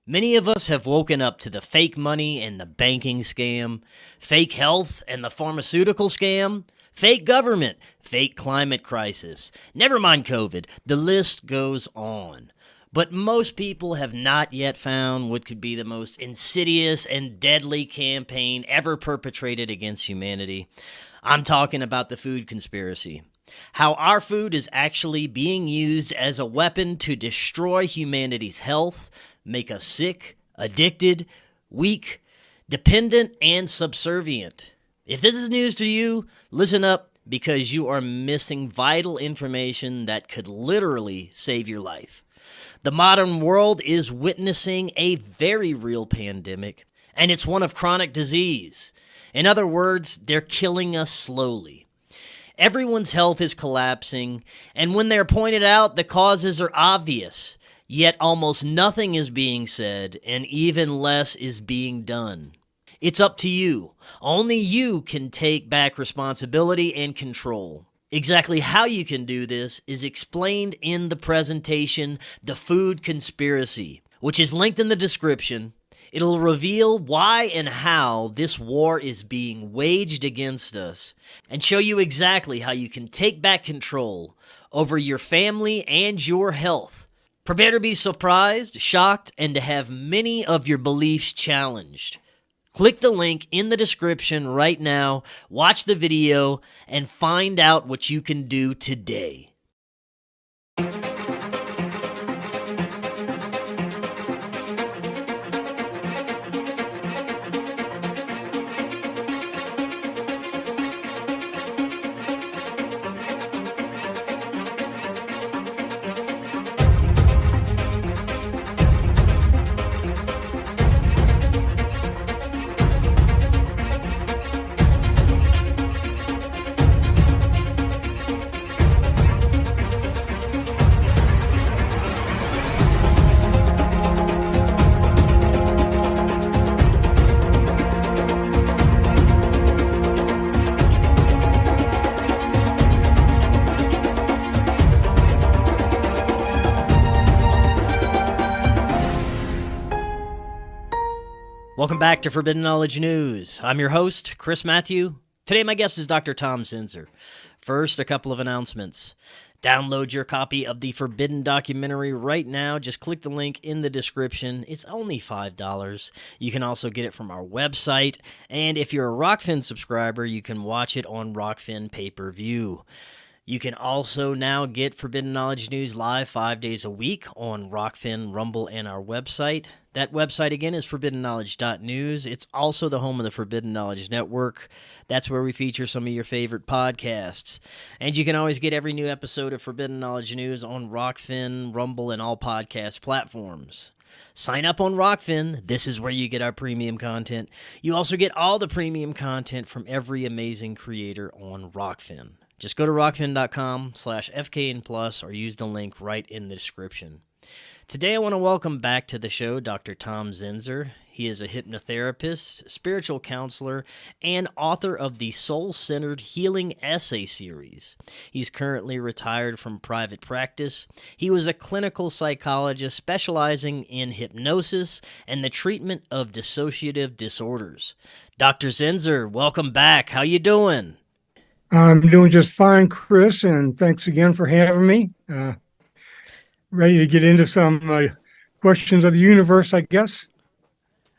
Many of us have woken up to the fake money and the banking scam, fake health and the pharmaceutical scam, fake government, fake climate crisis. Never mind COVID, the list goes on. But most people have not yet found what could be the most insidious and deadly campaign ever perpetrated against humanity. I'm talking about the food conspiracy. How our food is actually being used as a weapon to destroy humanity's health, make us sick, addicted, weak, dependent, and subservient. If this is news to you, listen up, because you are missing vital information that could literally save your life. The modern world is witnessing a very real pandemic, and it's one of chronic disease. In other words, they're killing us slowly. Everyone's health is collapsing, and when they're pointed out, the causes are obvious. Yet almost nothing is being said, and even less is being done. It's up to you. Only you can take back responsibility and control. Exactly how you can do this is explained in the presentation, The Food Conspiracy, which is linked in the description. It'll reveal why and how this war is being waged against us, and show you exactly how you can take back control over your family and your health. Prepare to be surprised, shocked, and to have many of your beliefs challenged. Click the link in the description right now, watch the video, and find out what you can do today. Welcome back to Forbidden Knowledge News. I'm your host, Chris Matthew. Today my guest is Dr. Tom Zinser. First, a couple of announcements. Download your copy of the Forbidden documentary right now. Just click the link in the description. It's only $5. You can also get it from our website. And if you're a Rokfin subscriber, you can watch it on Rokfin pay-per-view. You can also now get Forbidden Knowledge News live 5 days a week on Rokfin, Rumble, and our website. That website, again, is forbiddenknowledge.news. It's also the home of the Forbidden Knowledge Network. That's where we feature some of your favorite podcasts. And you can always get every new episode of Forbidden Knowledge News on Rokfin, Rumble, and all podcast platforms. Sign up on Rokfin. This is where you get our premium content. You also get all the premium content from every amazing creator on Rokfin. Just go to rokfin.com/FKN Plus or use the link right in the description. Today I want to welcome back to the show Dr. Tom Zinser. He is a hypnotherapist, spiritual counselor, and author of the Soul-Centered Healing Essay Series. He's currently retired from private practice. He was a clinical psychologist specializing in hypnosis and the treatment of dissociative disorders. Dr. Zinser, welcome back. How you doing? I'm doing just fine, Chris, and thanks again for having me. Ready to get into some questions of the universe, I guess.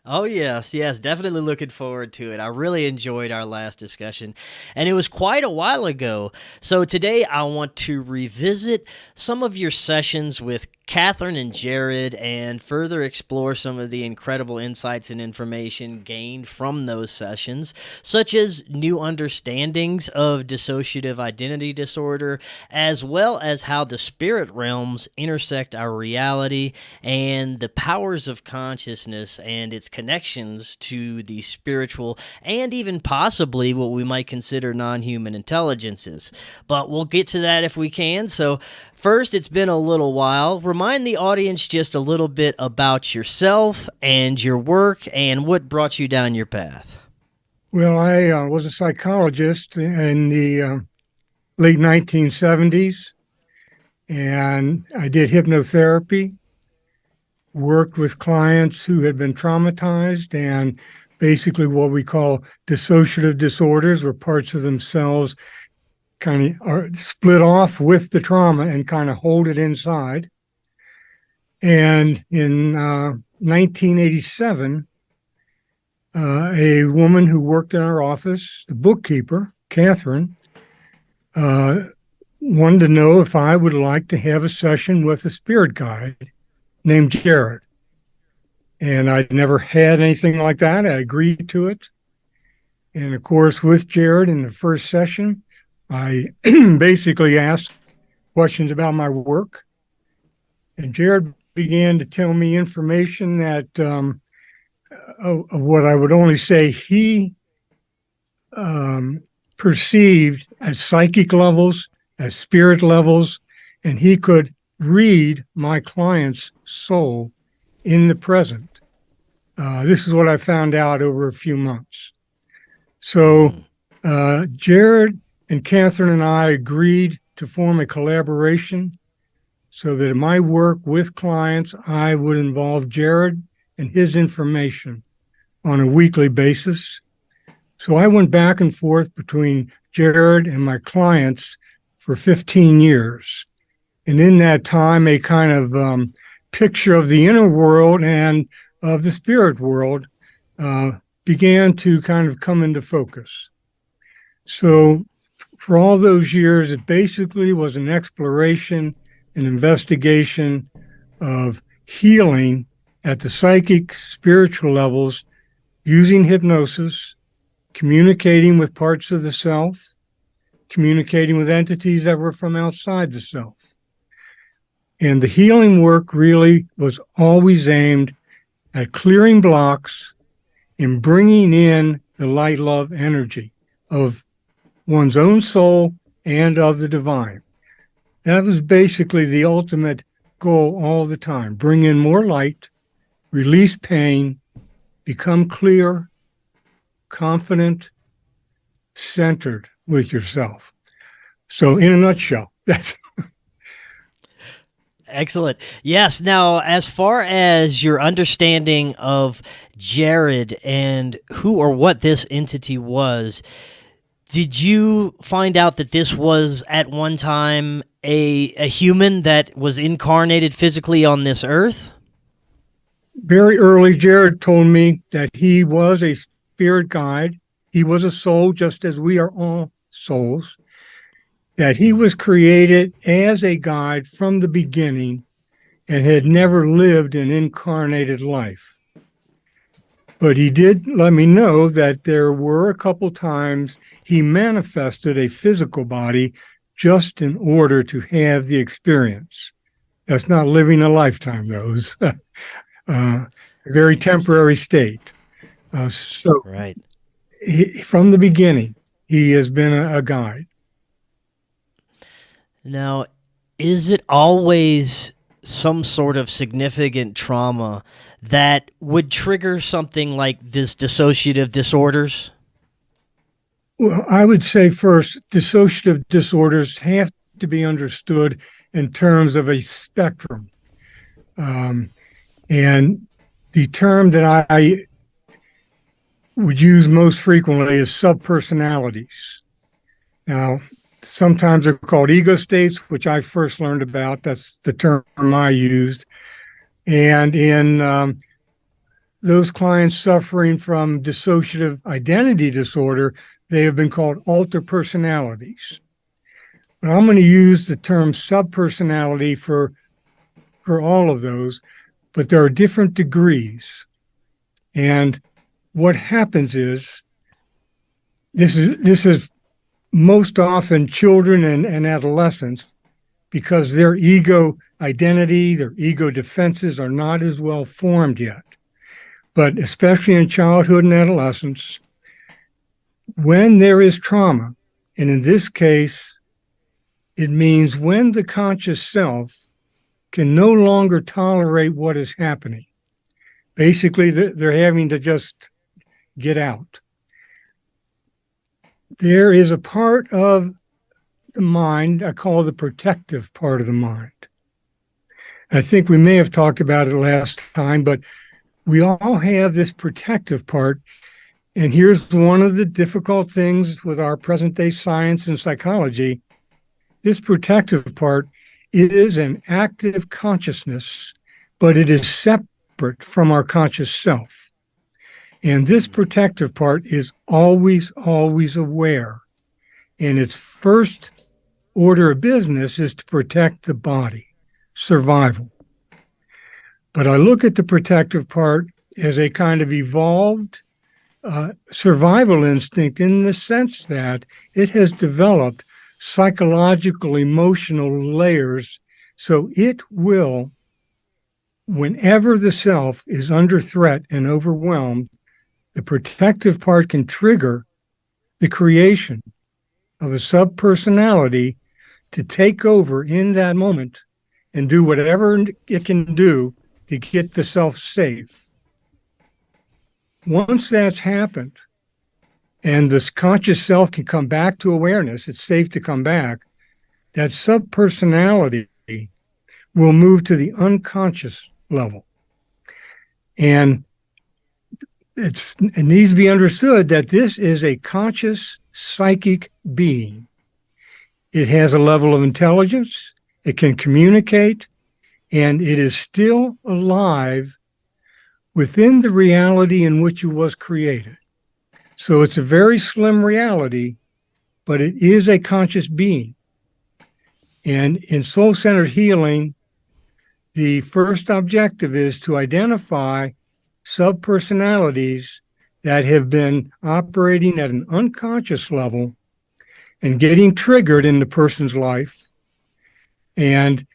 Oh, yes, definitely looking forward to it. I really enjoyed our last discussion, and it was quite a while ago. So today I want to revisit some of your sessions with Catherine and Jared and further explore some of the incredible insights and information gained from those sessions, such as new understandings of dissociative identity disorder, as well as how the spirit realms intersect our reality and the powers of consciousness and its connections to the spiritual and even possibly what we might consider non-human intelligences. But we'll get to that if we can. So first, it's been a little while. Remind the audience just a little bit about yourself and your work and what brought you down your path. Well, I was a psychologist in the late 1970s, and I did hypnotherapy, worked with clients who had been traumatized and basically what we call dissociative disorders, where parts of themselves kind of are split off with the trauma and kind of hold it inside. And in 1987, a woman who worked in our office, the bookkeeper, Catherine, wanted to know if I would like to have a session with a spirit guide named Jared. And I'd never had anything like that. I agreed to it. And of course, with Jared in the first session, I basically asked questions about my work. And Jared began to tell me information that of what I would only say he perceived as psychic levels, as spirit levels, and he could read my client's soul in the present. This is what I found out over a few months. So Jared and Catherine and I agreed to form a collaboration so that in my work with clients, I would involve Jared and his information on a weekly basis. So I went back and forth between Jared and my clients for 15 years. And in that time, a kind of picture of the inner world and of the spirit world began to kind of come into focus. So for all those years, it basically was an exploration, an investigation of healing at the psychic, spiritual levels using hypnosis, communicating with parts of the self, communicating with entities that were from outside the self. And the healing work really was always aimed at clearing blocks and bringing in the light, love, energy of one's own soul and of the divine. That was basically the ultimate goal all the time. Bring in more light, release pain, become clear, confident, centered with yourself. So in a nutshell, that's... Excellent. Yes. Now, as far as your understanding of Jared and who or what this entity was, did you find out that this was at one time a human that was incarnated physically on this earth? Very early, Jared told me that he was a spirit guide. He was a soul, just as we are all souls. That he was created as a guide from the beginning and had never lived an incarnated life. But he did let me know that there were a couple times he manifested a physical body just in order to have the experience. That's not living a lifetime, though. It was a very temporary state. So right. From the beginning, he has been a guide. Now, is it always some sort of significant trauma that would trigger something like this dissociative disorders? Well, I would say first, dissociative disorders have to be understood in terms of a spectrum. And the term that I would use most frequently is subpersonalities. Now, sometimes they're called ego states, which I first learned about. That's the term I used. And in those clients suffering from dissociative identity disorder, they have been called alter personalities. But I'm going to use the term subpersonality for all of those, but there are different degrees. And what happens is, this is most often children and adolescents, because their ego identity, their ego defenses are not as well formed yet. But especially in childhood and adolescence, when there is trauma, and in this case, it means when the conscious self can no longer tolerate what is happening. Basically, they're having to just get out. There is a part of the mind I call the protective part of the mind I think we may have talked about it last time, but we all have this protective part. And here's one of the difficult things with our present day science and psychology. This protective part is an active consciousness, but it is separate from our conscious self. And this protective part is always, always aware. And its first order of business is to protect the body, survival. But I look at the protective part as a kind of evolved survival instinct in the sense that it has developed psychological, emotional layers. So it will, whenever the self is under threat and overwhelmed, the protective part can trigger the creation of a subpersonality to take over in that moment and do whatever it can do to get the self safe. Once that's happened and this conscious self can come back to awareness, it's safe to come back, that subpersonality will move to the unconscious level. And it needs to be understood that this is a conscious psychic being. It has a level of intelligence, it can communicate, and it is still alive within the reality in which it was created. So it's a very slim reality, but it is a conscious being. And in soul-centered healing, the first objective is to identify subpersonalities that have been operating at an unconscious level and getting triggered in the person's life. And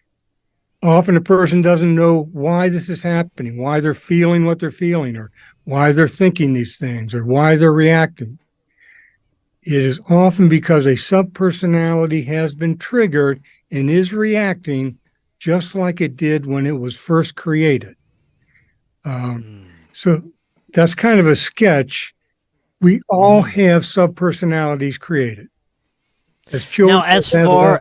often a person doesn't know why this is happening, why they're feeling what they're feeling, or why they're thinking these things, or why they're reacting. It is often because a subpersonality has been triggered and is reacting just like it did when it was first created. So that's kind of a sketch. We all have subpersonalities created. As children, now,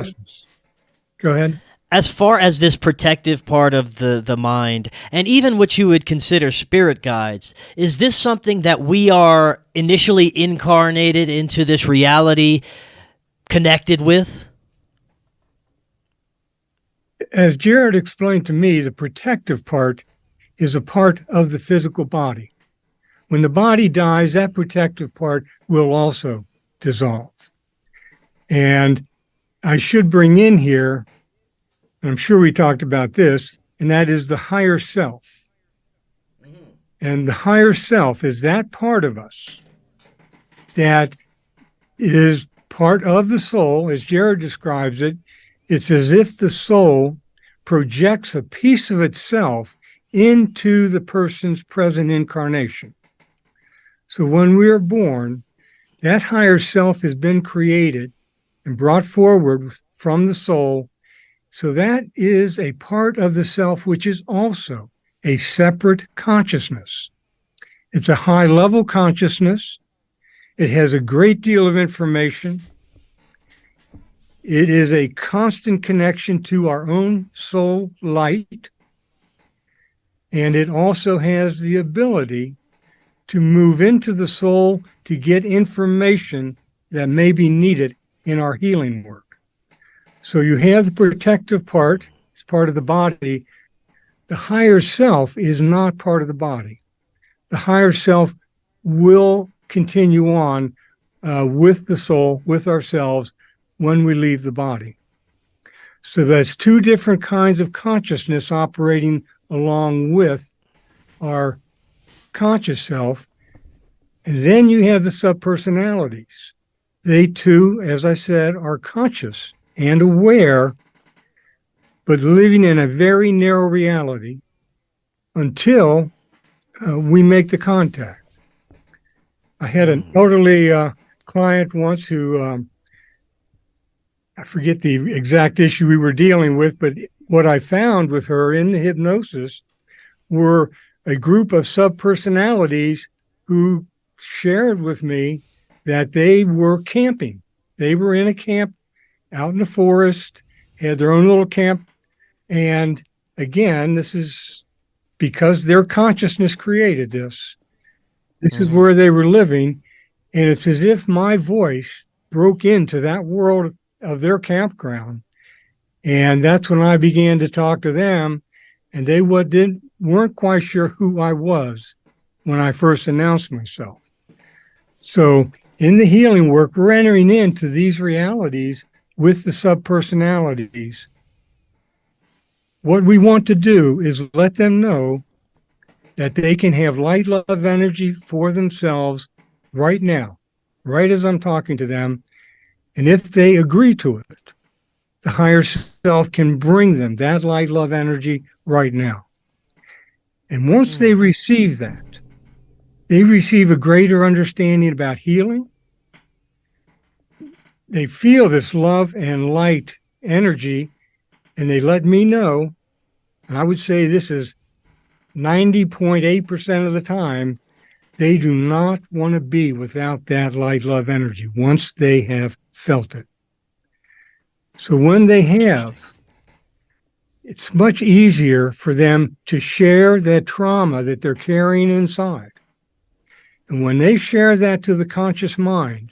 go ahead. As far as this protective part of the mind, and even what you would consider spirit guides, is this something that we are initially incarnated into this reality connected with? As Jared explained to me, the protective part is a part of the physical body. When the body dies, that protective part will also dissolve. And I should bring in here, I'm sure we talked about this, and that is the higher self. And the higher self is that part of us that is part of the soul, as Jared describes it. It's as if the soul projects a piece of itself into the person's present incarnation. So when we are born, that higher self has been created and brought forward from the soul. So that is a part of the self which is also a separate consciousness. It's a high-level consciousness. It has a great deal of information. It is a constant connection to our own soul light. And it also has the ability to move into the soul to get information that may be needed in our healing work. So you have the protective part, it's part of the body. The higher self is not part of the body. The higher self will continue on with the soul, with ourselves, when we leave the body. So that's two different kinds of consciousness operating along with our conscious self. And then you have the subpersonalities. They too, as I said, are conscious and aware, but living in a very narrow reality until we make the contact. I had an elderly client once who, I forget the exact issue we were dealing with, but what I found with her in the hypnosis were a group of subpersonalities who shared with me that they were camping. They were in a camp out in the forest, had their own little camp, and again, this is because their consciousness created this. This is where they were living. And it's as if my voice broke into that world of their campground. And that's when I began to talk to them. And they weren't quite sure who I was when I first announced myself. So in the healing work, we're entering into these realities with the subpersonalities. What we want to do is let them know that they can have light, love, energy for themselves right now, right as I'm talking to them. And if they agree to it, the higher self can bring them that light, love, energy right now. And once they receive that, they receive a greater understanding about healing. They feel this love and light energy, and they let me know, and I would say this is 90.8% of the time, they do not want to be without that light, love, energy once they have felt it. So when they have, it's much easier for them to share that trauma that they're carrying inside. And when they share that to the conscious mind,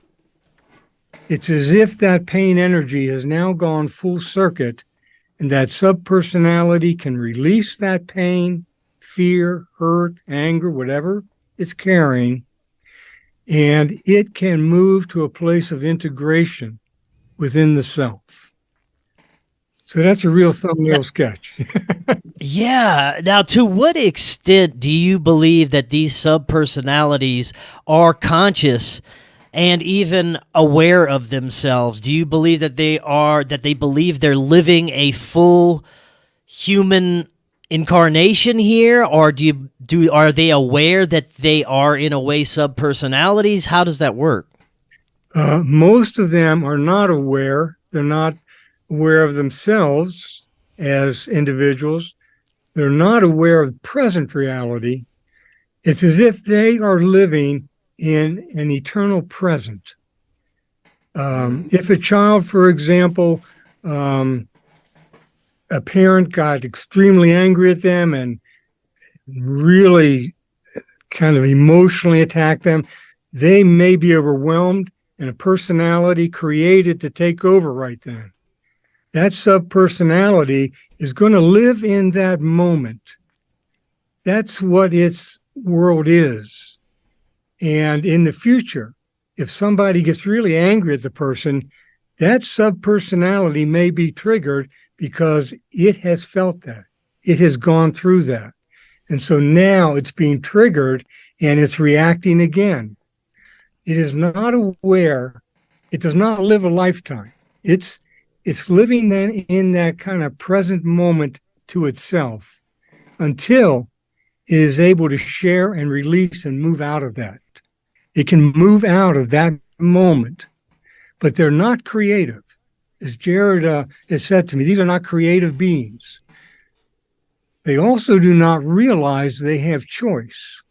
it's as if that pain energy has now gone full circuit, and that subpersonality can release that pain, fear, hurt, anger, whatever it's carrying, and it can move to a place of integration within the self. So that's a real thumbnail sketch. Yeah. Now, to what extent do you believe that these subpersonalities are conscious and even aware of themselves? Do you believe that they believe they're living a full human incarnation here, or are they aware that they are in a way subpersonalities? How does that work? Most of them are not aware. They're not aware of themselves as individuals. They're not aware of present reality. It's as if they are living in an eternal present. If a child, for example, a parent got extremely angry at them and really kind of emotionally attacked them, they may be overwhelmed and a personality created to take over right then. That subpersonality is going to live in that moment. That's what its world is. And in the future, if somebody gets really angry at the person, that subpersonality may be triggered because it has felt that. It has gone through that. And so now it's being triggered and it's reacting again. It is not aware. It does not live a lifetime. It's living then in that kind of present moment to itself until it is able to share and release and move out of that. It can move out of that moment, but they're not creative. As Jared has said to me, these are not creative beings. They also do not realize they have choice.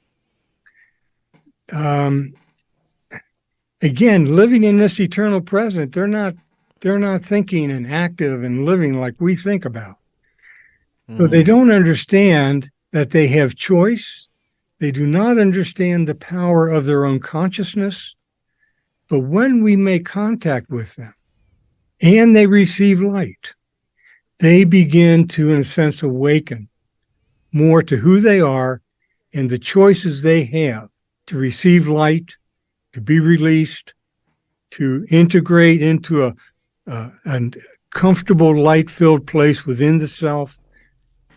Again, living in this eternal present, they're not thinking and active and living like we think about. So they don't understand that they have choice. They do not understand the power of their own consciousness. But when we make contact with them and they receive light, they begin to, in a sense, awaken more to who they are and the choices they have to receive light, to be released, to integrate into a comfortable, light-filled place within the self.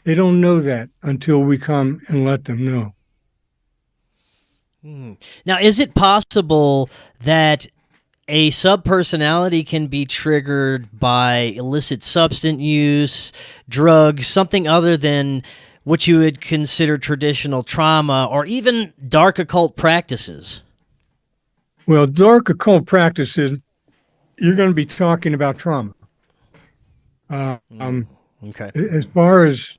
They don't know that until we come and let them know. Now, is it possible that a subpersonality can be triggered by illicit substance use, drugs, something other than what you would consider traditional trauma, or even dark occult practices? Well, dark occult practices, you're going to be talking about trauma. Okay. As far as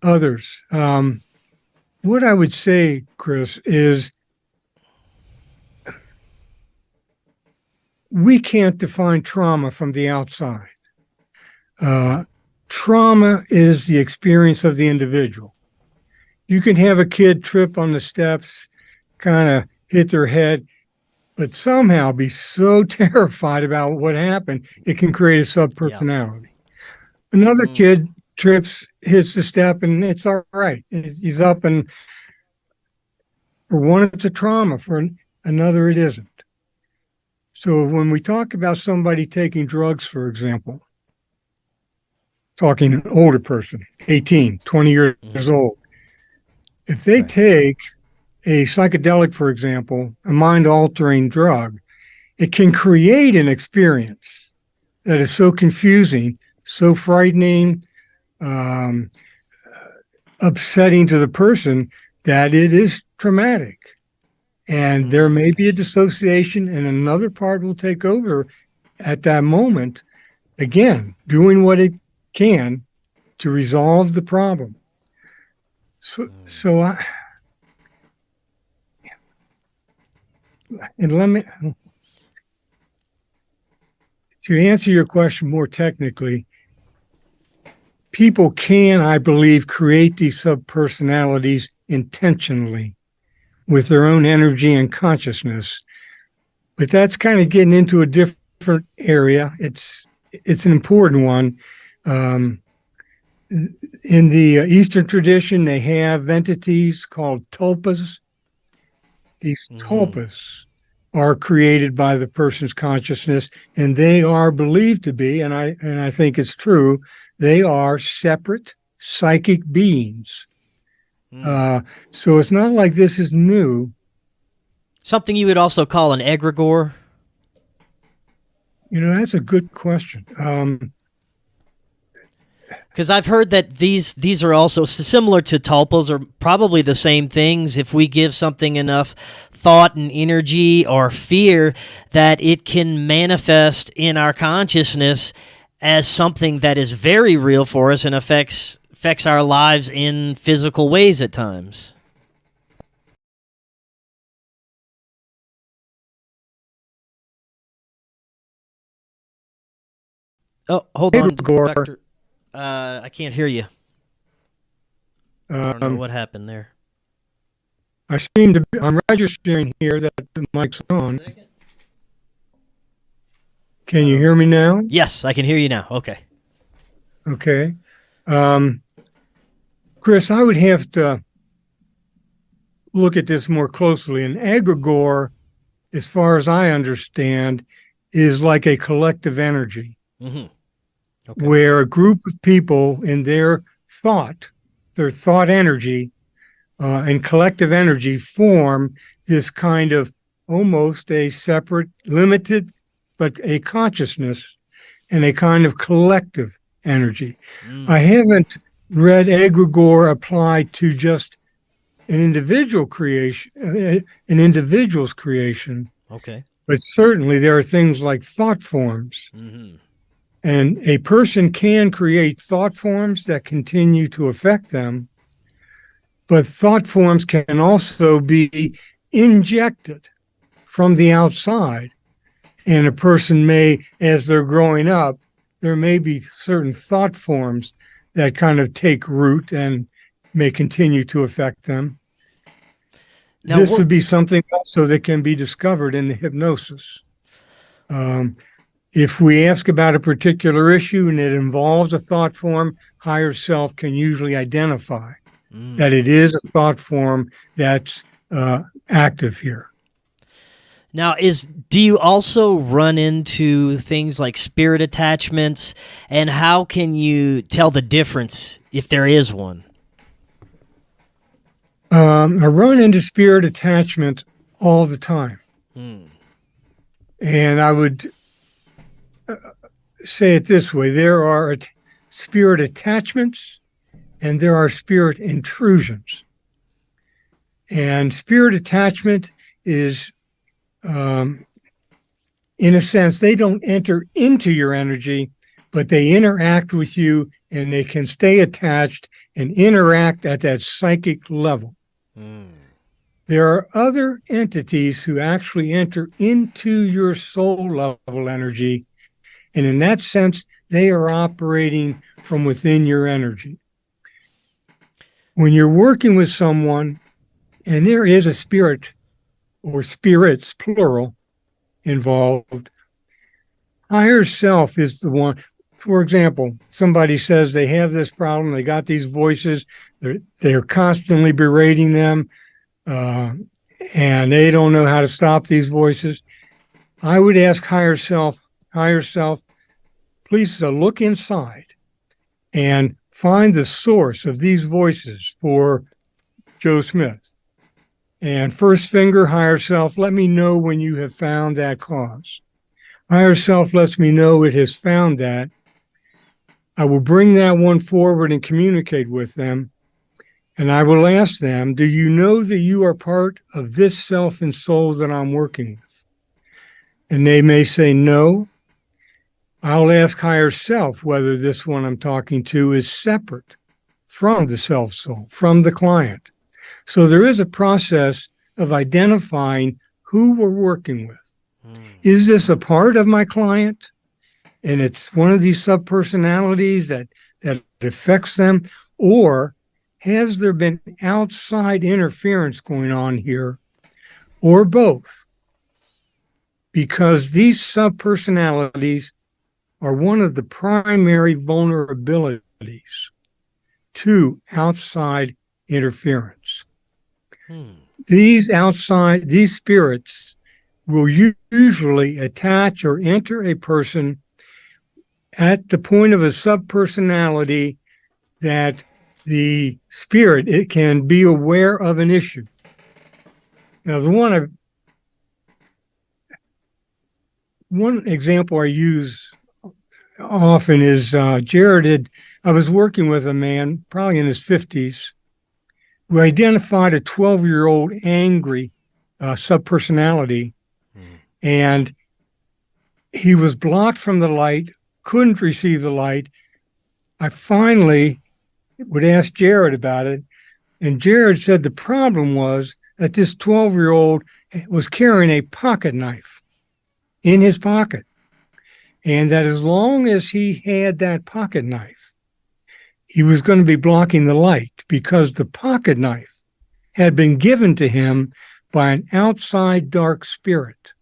others, what I would say, Chris, is we can't define trauma from the outside. trauma is the experience of the individual. You can have a kid trip on the steps, kind of hit their head, but somehow be so terrified about what happened, it can create a subpersonality. Another kid trips, hits the step, and it's all right. He's up, and for one, it's a trauma. For another, it isn't. So when we talk about somebody taking drugs, for example, talking an older person, 18, 20 years old, if they take a psychedelic, for example, a mind-altering drug, it can create an experience that is so confusing, so frightening, upsetting to the person that it is traumatic. And there may be a dissociation, and another part will take over at that moment, again, doing what it can to resolve the problem. To answer your question more technically, people can, I believe, create these subpersonalities intentionally with their own energy and consciousness. But that's kind of getting into a different area. It's an important one. In the Eastern tradition, they have entities called tulpas. These tulpas are created by the person's consciousness, and they are believed to be, and I think it's true, they are separate psychic beings. So it's not like this is new. Something you would also call an egregore? That's a good question. Because I've heard that these are also similar to tulpas, or probably the same things. If we give something enough thought and energy or fear, that it can manifest in our consciousness as something that is very real for us and affects our lives in physical ways at times. Oh, hold on, Doctor. I can't hear you. I don't know what happened there. I'm registering here that the mic's on. Can you hear me now? Yes, I can hear you now. Okay. Okay. Chris, I would have to look at this more closely. An egregore, as far as I understand, is like a collective energy. Okay. Where a group of people in their thought energy and collective energy form this kind of almost a separate, limited, but a consciousness and a kind of collective energy. I haven't read egregore applied to just an individual creation, an individual's creation. Okay. But certainly there are things like thought forms. And a person can create thought forms that continue to affect them, but thought forms can also be injected from the outside. And a person may, as they're growing up, there may be certain thought forms that kind of take root and may continue to affect them. Now, this would be something also that can be discovered in the hypnosis. If we ask about a particular issue and it involves a thought form, higher self can usually identify that it is a thought form that's active here. Now, do you also run into things like spirit attachments, and how can you tell the difference if there is one? I run into spirit attachment all the time. And I would say it this way. There are spirit attachments and there are spirit intrusions. And spirit attachment is, in a sense, they don't enter into your energy, but they interact with you and they can stay attached and interact at that psychic level. There are other entities who actually enter into your soul level energy. And in that sense, they are operating from within your energy. When you're working with someone, and there is a spirit or spirits, plural, involved, higher self is the one. For example, somebody says they have this problem, they got these voices, they're constantly berating them, and they don't know how to stop these voices. I would ask higher self, please look inside and find the source of these voices for Joe Smith. And first finger, higher self, let me know when you have found that cause. Higher self lets me know it has found that. I will bring that one forward and communicate with them. And I will ask them, do you know that you are part of this self and soul that I'm working with? And they may say no. I'll ask higher self whether this one I'm talking to is separate from the self soul, from the client. So there is a process of identifying who we're working with. Is this a part of my client? And it's one of these subpersonalities that affects them? Or has there been outside interference going on here? Or both? Because these subpersonalities are one of the primary vulnerabilities to outside interference. These spirits will usually attach or enter a person at the point of a subpersonality that the spirit, it can be aware of an issue. Now, one example I use often is Jared I was working with a man, probably in his 50s, who identified a 12-year-old angry subpersonality, and he was blocked from the light, couldn't receive the light. I finally would ask Jared about it, and Jared said the problem was that this 12-year-old was carrying a pocket knife in his pocket, and that as long as he had that pocket knife, he was going to be blocking the light, because the pocket knife had been given to him by an outside dark spirit.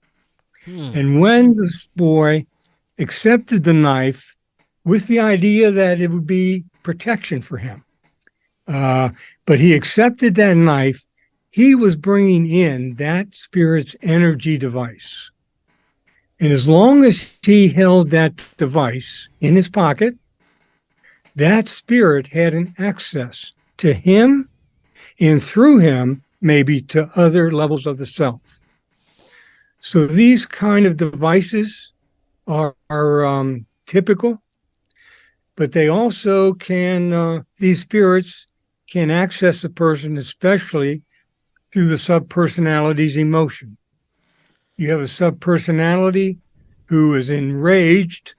And when this boy accepted the knife with the idea that it would be protection for him, but he accepted that knife, he was bringing in that spirit's energy device. And as long as he held that device in his pocket, that spirit had an access to him, and through him, maybe to other levels of the self. So these kind of devices are typical, but they also can, these spirits can access a person, especially through the subpersonality's emotion. You have a subpersonality who is enraged,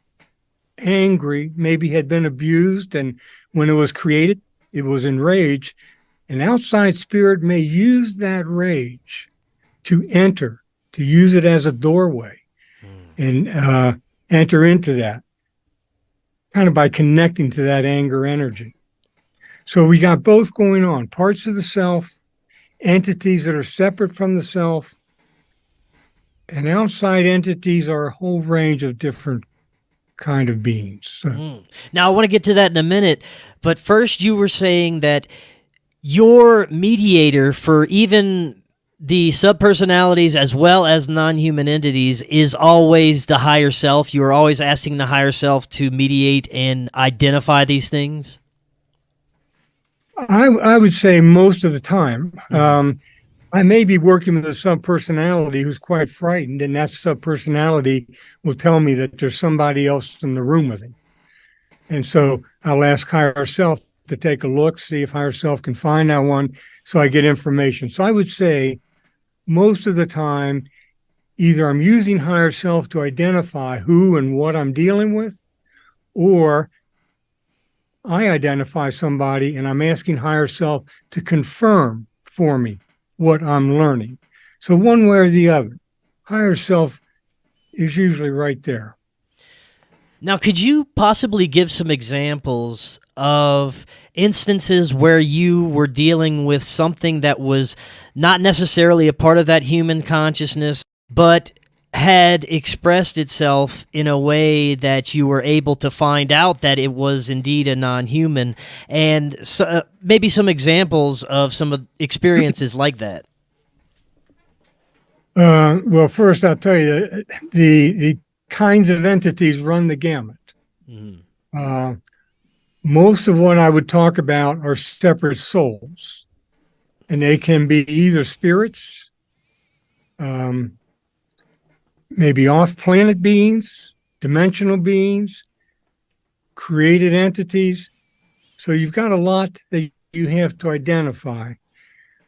angry, maybe had been abused, and when it was created, it was enraged. An outside spirit may use that rage to enter, to use it as a doorway, and enter into that, kind of by connecting to that anger energy. So we got both going on, parts of the self, entities that are separate from the self, and outside entities are a whole range of different kind of beings. So. Now, I want to get to that in a minute, but first you were saying that your mediator for even the subpersonalities as well as non-human entities is always the higher self. You are always asking the higher self to mediate and identify these things? I would say most of the time. I may be working with a subpersonality who's quite frightened, and that subpersonality will tell me that there's somebody else in the room with him. And so I'll ask higher self to take a look, see if higher self can find that one, so I get information. So I would say most of the time, either I'm using higher self to identify who and what I'm dealing with, or I identify somebody and I'm asking higher self to confirm for me what I'm learning. So one way or the other, higher self is usually right there. Now, could you possibly give some examples of instances where you were dealing with something that was not necessarily a part of that human consciousness, but had expressed itself in a way that you were able to find out that it was indeed a non-human, and so, maybe some examples of some of experiences like that? Well, first I'll tell you the kinds of entities run the gamut. Mm-hmm. Most of what I would talk about are separate souls, and they can be either spirits, maybe off-planet beings, dimensional beings, created entities. So you've got a lot that you have to identify.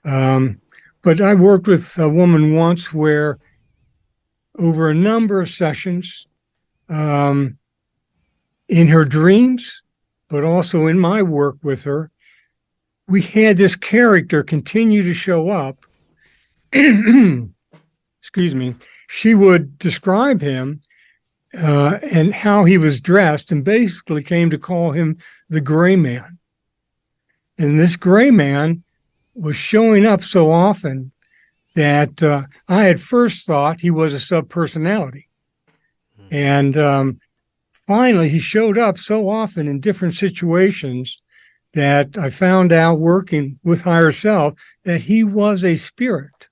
But I worked with a woman once where over a number of sessions, in her dreams, but also in my work with her, we had this character continue to show up. Excuse me. She would describe him and how he was dressed, and basically came to call him the gray man. And this gray man was showing up so often that I had first thought he was a subpersonality. And finally, he showed up so often in different situations that I found out, working with higher self, that he was a spirit.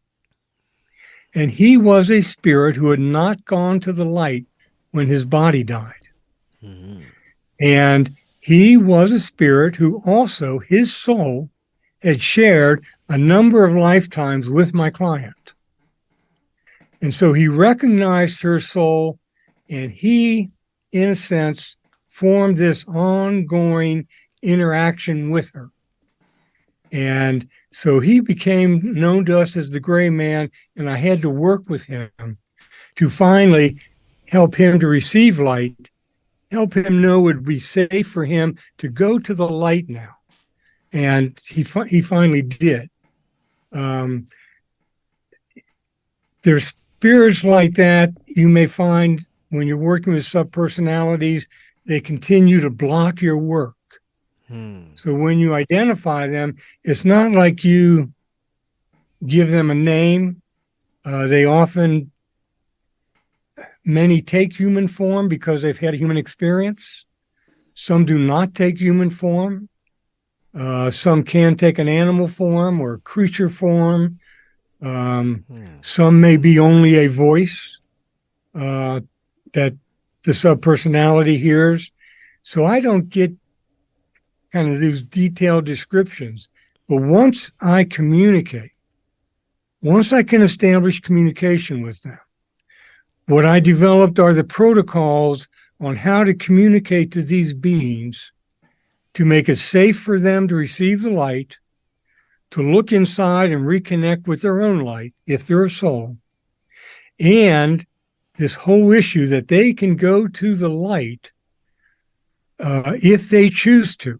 And he was a spirit who had not gone to the light when his body died. Mm-hmm. And he was a spirit who also, his soul, had shared a number of lifetimes with my client. And so he recognized her soul, and he, in a sense, formed this ongoing interaction with her. And so he became known to us as the gray man, and I had to work with him to finally help him to receive light, help him know it would be safe for him to go to the light now. And he finally did. There's spirits like that you may find when you're working with subpersonalities. They continue to block your work. So when you identify them, it's not like you give them a name. They often, many take human form because they've had a human experience. Some do not take human form. Some can take an animal form or creature form. Some may be only a voice that the subpersonality hears. So I don't get kind of these detailed descriptions. But once I communicate, once I can establish communication with them, what I developed are the protocols on how to communicate to these beings to make it safe for them to receive the light, to look inside and reconnect with their own light, if they're a soul, and this whole issue that they can go to the light if they choose to.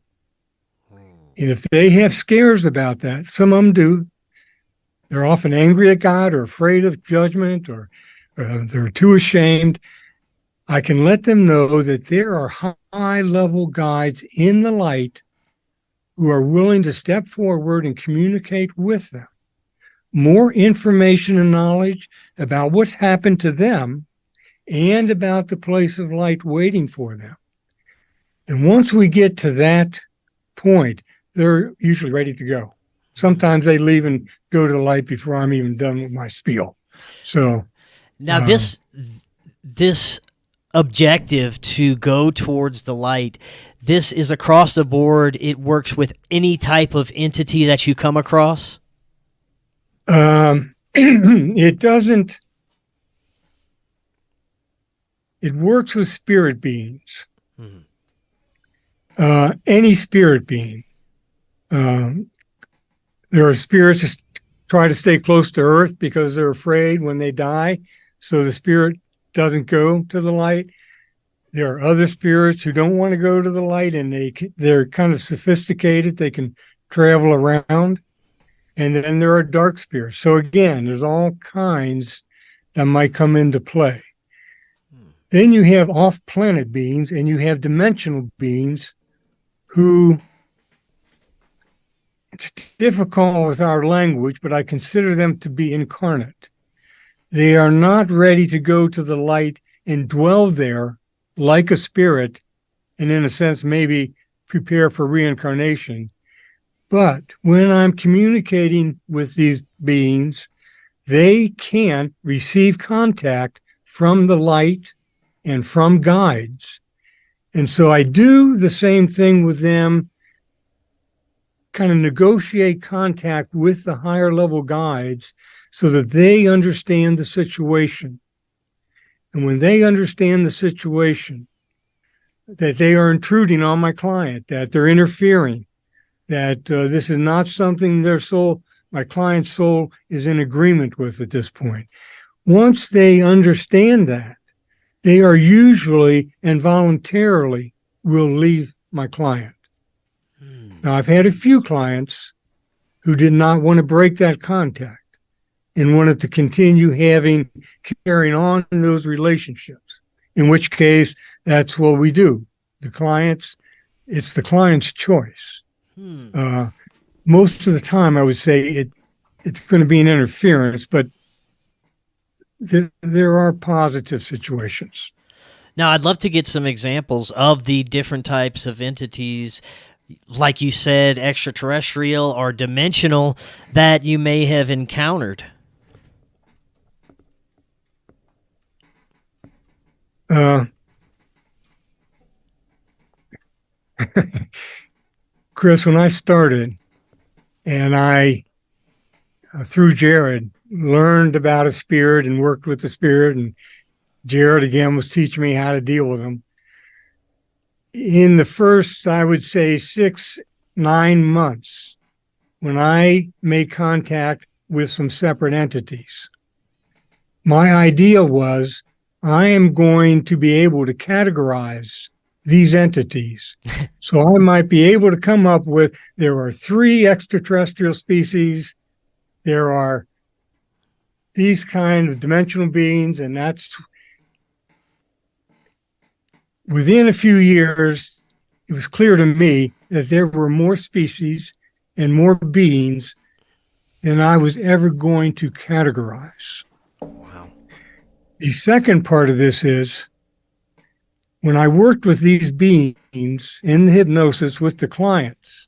And if they have scares about that, some of them do, they're often angry at God or afraid of judgment, or they're too ashamed, I can let them know that there are high-level guides in the light who are willing to step forward and communicate with them. More information and knowledge about what's happened to them and about the place of light waiting for them. And once we get to that point, they're usually ready to go. Sometimes they leave and go to the light before I'm even done with my spiel. So now this objective to go towards the light, this is across the board. It works with any type of entity that you come across? It doesn't. It works with spirit beings. Mm-hmm. Any spirit being. There are spirits that try to stay close to Earth because they're afraid when they die, so the spirit doesn't go to the light. There are other spirits who don't want to go to the light, and they're kind of sophisticated. They can travel around. And then there are dark spirits. So again, there's all kinds that might come into play. Then you have off-planet beings, and you have dimensional beings who, it's difficult with our language, but I consider them to be incarnate. They are not ready to go to the light and dwell there like a spirit, and in a sense, maybe prepare for reincarnation. But when I'm communicating with these beings, they can receive contact from the light and from guides. And so I do the same thing with them, kind of negotiate contact with the higher level guides so that they understand the situation. And when they understand the situation, that they are intruding on my client, that they're interfering, that this is not something my client's soul is in agreement with at this point. Once they understand that, they are usually and voluntarily will leave my client. Now, I've had a few clients who did not want to break that contact and wanted to continue carrying on those relationships, in which case that's what we do. It's the client's choice. Most of the time, I would say it's going to be an interference, but there are positive situations. Now, I'd love to get some examples of the different types of entities, like you said, extraterrestrial or dimensional, that you may have encountered. Chris, when I started, and I, through Jared, learned about a spirit and worked with the spirit, and Jared, again, was teaching me how to deal with them. In the first, I would say, 6-9 months, when I made contact with some separate entities, my idea was I am going to be able to categorize these entities. So I might be able to come up with, there are 3 extraterrestrial species, there are these kind of dimensional beings, and that's within a few years, it was clear to me that there were more species and more beings than I was ever going to categorize. Wow. The second part of this is, when I worked with these beings in the hypnosis with the clients,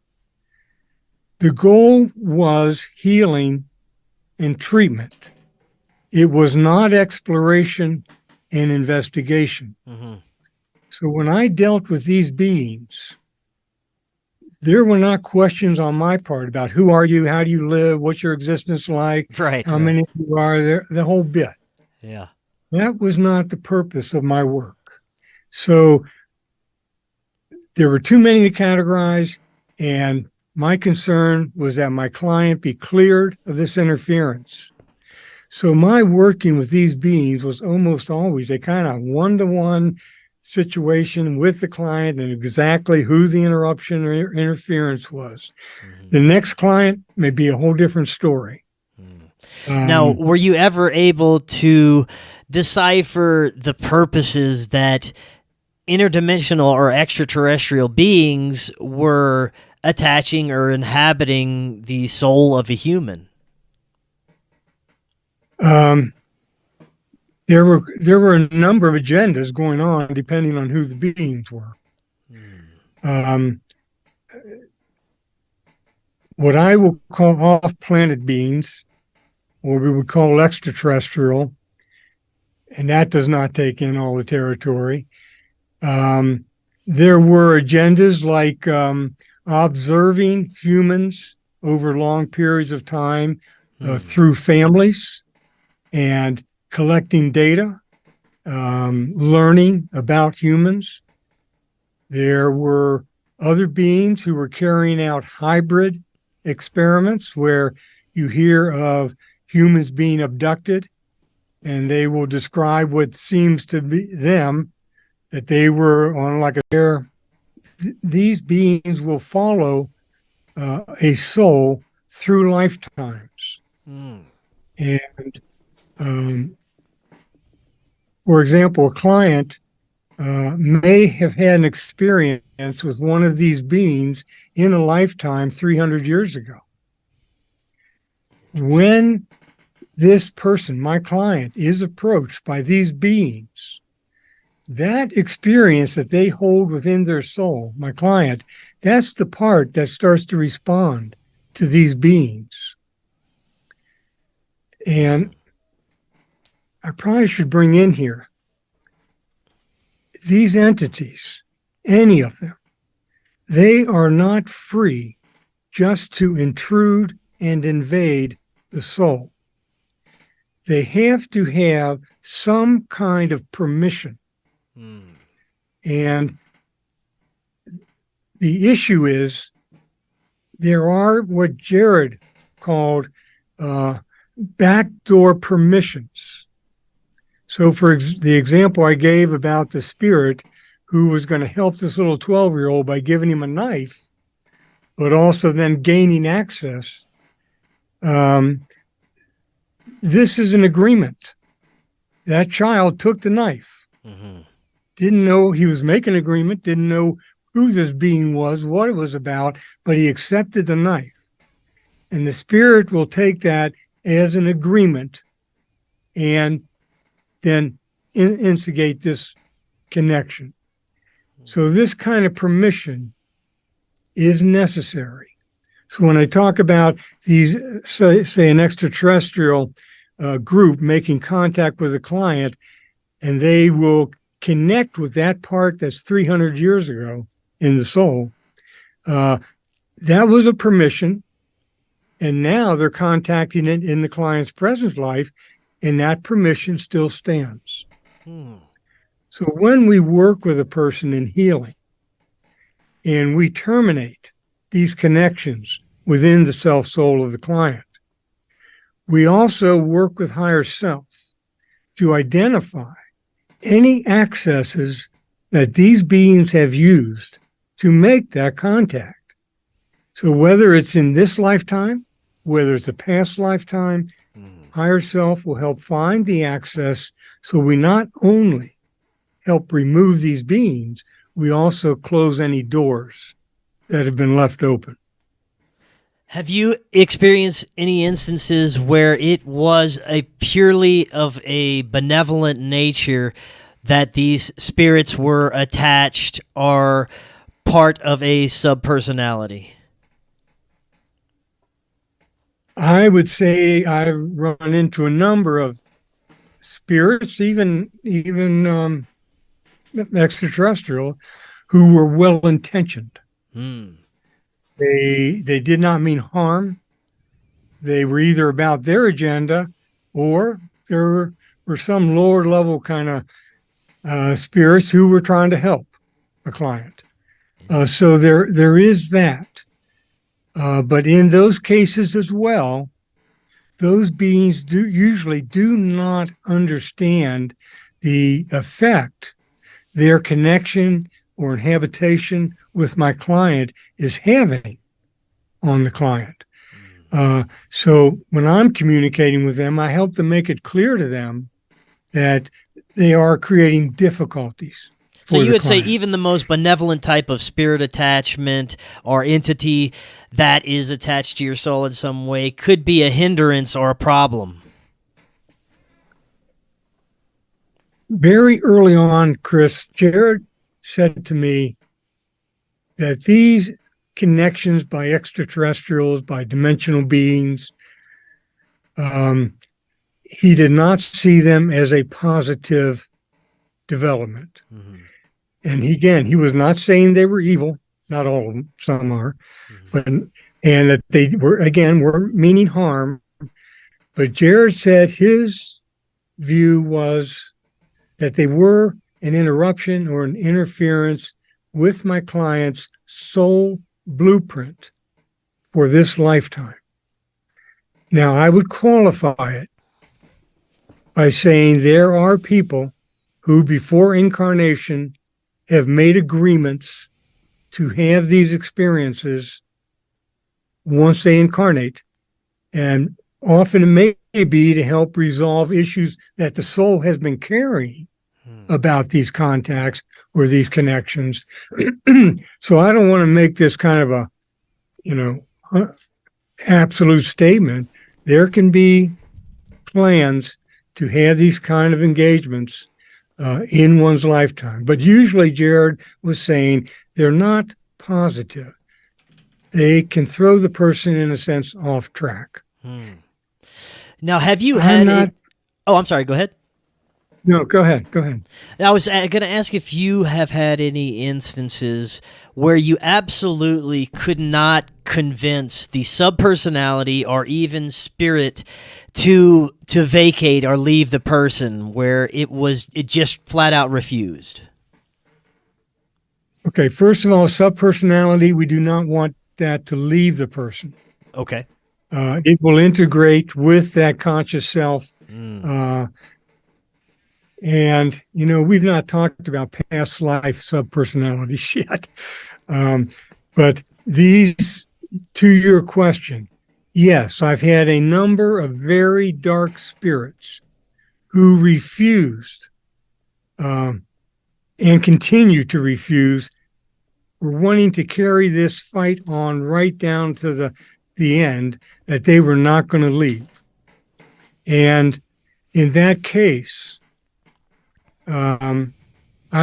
the goal was healing and treatment. It was not exploration and investigation. Mm-hmm. So when I dealt with these beings, there were not questions on my part about who are you, how do you live, what's your existence like, how many of you are there, the whole bit. Yeah. That was not the purpose of my work. So there were too many to categorize, and my concern was that my client be cleared of this interference. So my working with these beings was almost always a kind of one-to-one situation with the client and exactly who the interruption or interference was. Mm-hmm. The next client may be a whole different story. Now, were you ever able to decipher the purposes that interdimensional or extraterrestrial beings were attaching or inhabiting the soul of a human? There were a number of agendas going on depending on who the beings were. What I will call off-planet beings, or we would call extraterrestrial, and that does not take in all the territory. There were agendas like observing humans over long periods of time through families and collecting data, learning about humans. There were other beings who were carrying out hybrid experiments where you hear of humans being abducted, and they will describe what seems to be them, that they were on like these beings will follow a soul through lifetimes. And For example, a client may have had an experience with one of these beings in a lifetime 300 years ago. When this person, my client, is approached by these beings, that experience that they hold within their soul, my client, that's the part that starts to respond to these beings. And I probably should bring in here, these entities, any of them, they are not free just to intrude and invade the soul. They have to have some kind of permission. And the issue is there are what Jared called backdoor permissions. So for the example I gave about the spirit who was going to help this little 12-year-old by giving him a knife, but also then gaining access, this is an agreement. That child took the knife. Didn't know he was making an agreement, didn't know who this being was, what it was about, but he accepted the knife. And the spirit will take that as an agreement and then instigate this connection. So this kind of permission is necessary. So when I talk about these, say an extraterrestrial group making contact with a client, and they will connect with that part that's 300 years ago in the soul, that was a permission, and now they're contacting it in the client's present life, and that permission still stands. So when we work with a person in healing and we terminate these connections within the self-soul of the client, we also work with higher self to identify any accesses that these beings have used to make that contact. So whether it's in this lifetime, whether it's a past lifetime, higher self will help find the access, so we not only help remove these beings, we also close any doors that have been left open. Have you experienced any instances where it was a purely of a benevolent nature that these spirits were attached or part of a subpersonality? I would say I've run into a number of spirits, even extraterrestrial, who were well-intentioned. They did not mean harm. They were either about their agenda, or there were some lower level kind of spirits who were trying to help a client. So there is that. But in those cases as well, those beings usually do not understand the effect their connection or inhabitation with my client is having on the client. So when I'm communicating with them, I help them make it clear to them that they are creating difficulties. So you would say even the most benevolent type of spirit attachment or entity that is attached to your soul in some way could be a hindrance or a problem. Very early on, Chris, Jared said to me that these connections by extraterrestrials, by dimensional beings, he did not see them as a positive development. And he was not saying they were evil, not all of them, some are, but and that they were meaning harm. But Jared said his view was that they were an interruption or an interference with my client's soul blueprint for this lifetime. Now, I would qualify it by saying there are people who before incarnation have made agreements to have these experiences once they incarnate, and often it may be to help resolve issues that the soul has been carrying about these contacts or these connections. So I don't want to make this kind of a, absolute statement. There can be plans to have these kind of engagements in one's lifetime. But usually, Jared was saying, they're not positive. They can throw the person, in a sense, off track. Now, have you had... Oh, I'm sorry. Go ahead. No, go ahead. Go ahead. I was going to ask if you have had any instances where you absolutely could not convince the subpersonality or even spirit to vacate or leave the person, where it just flat out refused. Okay. First of all, subpersonality, we do not want that to leave the person. Okay. It will integrate with that conscious self. And, we've not talked about past life subpersonalities yet. But these, to your question, yes, I've had a number of very dark spirits who refused and continue to refuse. Were wanting to carry this fight on right down to the end, that they were not going to leave. And in that case, I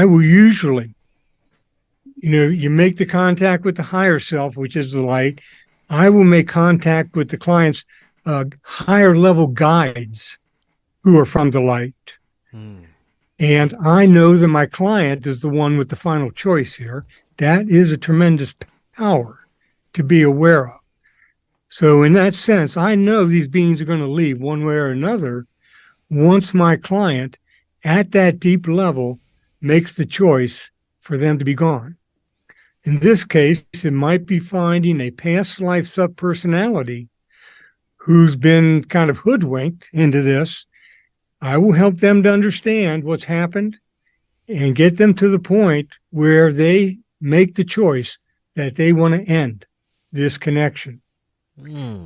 will usually, you make the contact with the higher self, which is the light. I will make contact with the client's higher level guides who are from the light. And I know that my client is the one with the final choice here. That is a tremendous power to be aware of. So in that sense, I know these beings are going to leave one way or another once my client at that deep level makes the choice for them to be gone. In this case, it might be finding a past life subpersonality who's been kind of hoodwinked into this. I will help them to understand what's happened and get them to the point where they make the choice that they want to end this connection.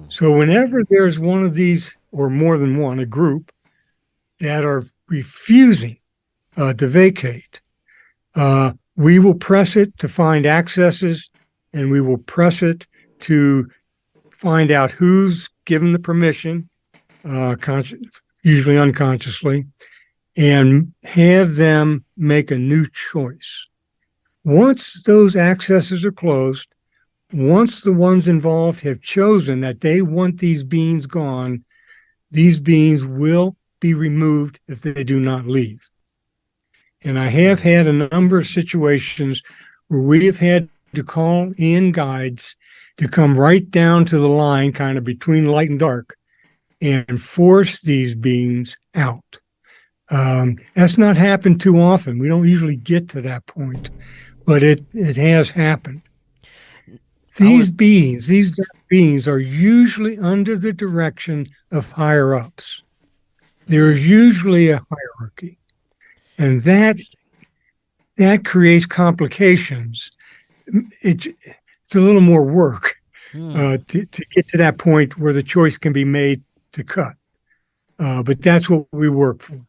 So whenever there's one of these, or more than one, a group that are refusing to vacate, we will press it to find accesses, and we will press it to find out who's given the permission, usually unconsciously, and have them make a new choice. Once those accesses are closed, once the ones involved have chosen that they want these beings gone, these beings will be removed if they do not leave. And I have had a number of situations where we have had to call in guides to come right down to the line, kind of between light and dark, and force these beings out. That's not happened too often. We don't usually get to that point, but it has happened. These beings are usually under the direction of higher ups. There is usually a hierarchy, and that creates complications. It's a little more work to get to that point where the choice can be made to cut. But that's what we work for,